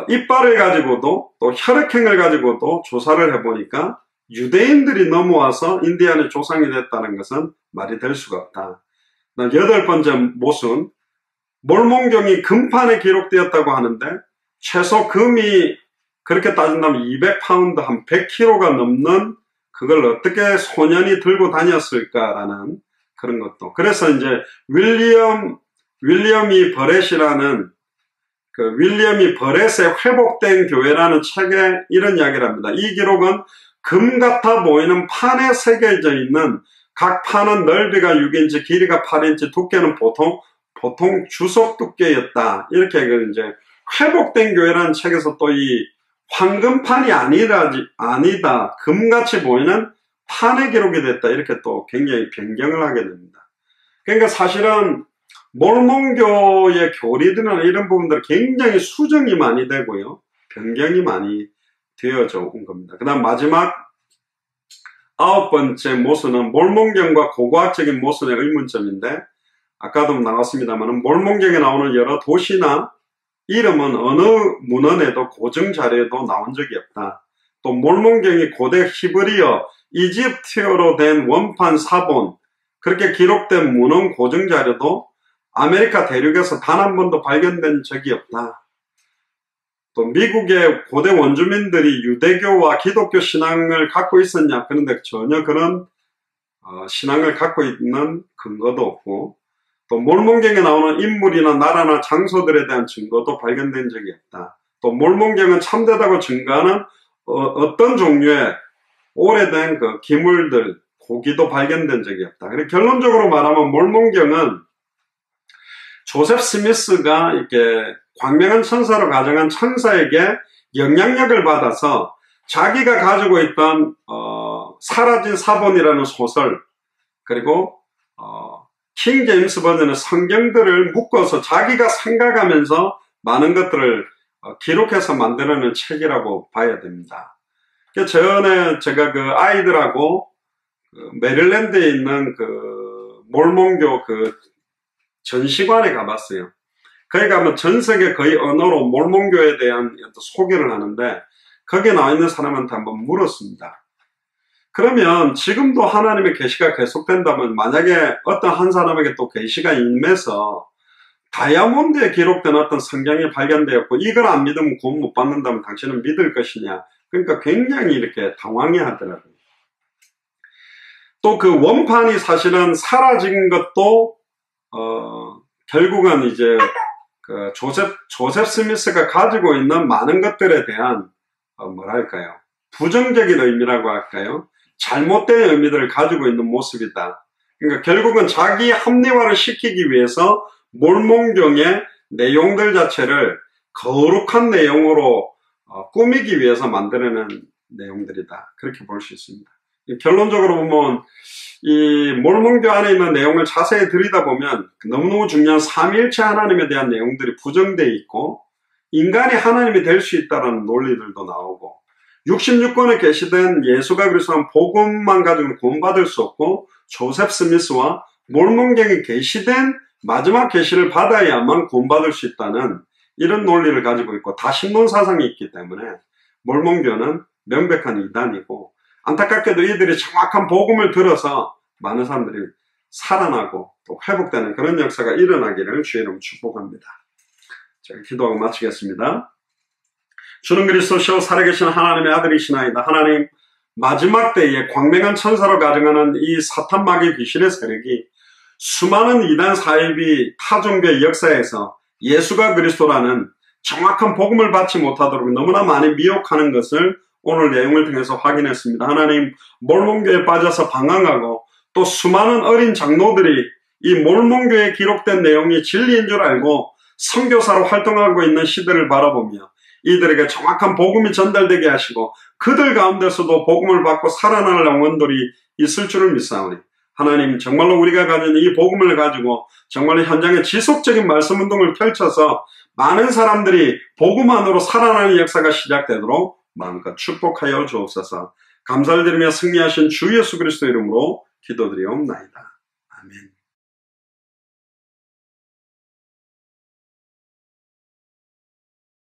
이빨을 가지고도 또 혈액형을 가지고도 조사를 해보니까 유대인들이 넘어와서 인디언의 조상이 됐다는 것은 말이 될 수가 없다. 여덟 번째 모순, 몰몬경이 금판에 기록되었다고 하는데, 최소 금이 그렇게 따진다면 200파운드, 한 100kg가 넘는 그걸 어떻게 소년이 들고 다녔을까라는 그런 것도. 그래서 이제 윌리엄이 버렛이라는, 그 윌리엄이 버렛의 회복된 교회라는 책에 이런 이야기를 합니다. 이 기록은 금 같아 보이는 판에 새겨져 있는, 각 판은 넓이가 6인치, 길이가 8인치, 두께는 보통 보통 주석 두께였다. 이렇게 이제 회복된 교회라는 책에서 또 이 황금판이 아니다. 금같이 보이는 판의 기록이 됐다. 이렇게 또 굉장히 변경을 하게 됩니다. 그러니까 사실은 몰몬교의 교리들이나 이런 부분들 굉장히 수정이 많이 되고요. 변경이 많이 되어져 온 겁니다. 그 다음 마지막 9번째 모순은 몰몬경과 고고학적인 모순의 의문점인데, 아까도 나왔습니다만 몰몬경에 나오는 여러 도시나 이름은 어느 문헌에도 고증 자료에도 나온 적이 없다. 또 몰몬경이 고대 히브리어, 이집트어로 된 원판 사본, 그렇게 기록된 문헌 고증 자료도 아메리카 대륙에서 단 한 번도 발견된 적이 없다. 또 미국의 고대 원주민들이 유대교와 기독교 신앙을 갖고 있었냐? 그런데 전혀 그런 신앙을 갖고 있는 근거도 없고, 또 몰몬경에 나오는 인물이나 나라나 장소들에 대한 증거도 발견된 적이 없다. 또 몰몬경은 참되다고 증거하는 어떤 종류의 오래된 그 기물들, 고기도 발견된 적이 없다. 그래서 결론적으로 말하면 몰몬경은 조셉 스미스가 이렇게 광명한 천사로 가정한 천사에게 영향력을 받아서 자기가 가지고 있던 사라진 사본이라는 소설, 그리고 킹 제임스 버전의 성경들을 묶어서 자기가 생각하면서 많은 것들을 기록해서 만들어낸 책이라고 봐야 됩니다. 전에 제가 그 아이들하고 메릴랜드에 있는 그 몰몬교 그 전시관에 가봤어요. 거기 가면 전 세계 거의 언어로 몰몬교에 대한 소개를 하는데, 거기에 나와 있는 사람한테 한번 물었습니다. 그러면 지금도 하나님의 계시가 계속된다면, 만약에 어떤 한 사람에게 또 계시가 임해서 다이아몬드에 기록된 어떤 성경이 발견되었고 이걸 안 믿으면 구원 못 받는다면 당신은 믿을 것이냐? 그러니까 굉장히 이렇게 당황해 하더라고요. 또 그 원판이 사실은 사라진 것도 결국은 이제 그 조셉 스미스가 가지고 있는 많은 것들에 대한 뭐랄까요, 부정적인 의미라고 할까요? 잘못된 의미들을 가지고 있는 모습이다. 그러니까 결국은 자기 합리화를 시키기 위해서 몰몬경의 내용들 자체를 거룩한 내용으로 꾸미기 위해서 만들어낸 내용들이다. 그렇게 볼 수 있습니다. 결론적으로 보면 이 몰몬교 안에 있는 내용을 자세히 들여다보면 너무너무 중요한 삼위일체 하나님에 대한 내용들이 부정되어 있고, 인간이 하나님이 될 수 있다는 논리들도 나오고, 66권에 게시된 예수가 그리스도한 복음만 가지고는 구원받을 수 없고, 조셉 스미스와 몰몬경에 게시된 마지막 계시를 받아야만 구원받을 수 있다는 이런 논리를 가지고 있고, 다신론 사상이 있기 때문에 몰몬교는 명백한 이단이고, 안타깝게도 이들이 정확한 복음을 들어서 많은 사람들이 살아나고 또 회복되는 그런 역사가 일어나기를 주의 이름으로 축복합니다. 제가 기도하고 마치겠습니다. 주는 그리스도시요 살아계신 하나님의 아들이시나이다. 하나님, 마지막 때에 광명한 천사로 가정하는 이 사탄 마귀 귀신의 세력이 수많은 이단 사입이 타종교의 역사에서 예수가 그리스도라는 정확한 복음을 받지 못하도록 너무나 많이 미혹하는 것을 오늘 내용을 통해서 확인했습니다. 하나님, 몰몬교에 빠져서 방황하고 또 수많은 어린 장로들이 이 몰몬교에 기록된 내용이 진리인 줄 알고 선교사로 활동하고 있는 시대를 바라보며 이들에게 정확한 복음이 전달되게 하시고 그들 가운데서도 복음을 받고 살아날 영혼들이 있을 줄을 믿사오니, 하나님, 정말로 우리가 가진 이 복음을 가지고 정말로 현장에 지속적인 말씀 운동을 펼쳐서 많은 사람들이 복음 안으로 살아나는 역사가 시작되도록 마음껏 축복하여 주옵소서. 감사를 드리며 승리하신 주 예수 그리스도 이름으로 기도드리옵나이다. 아멘.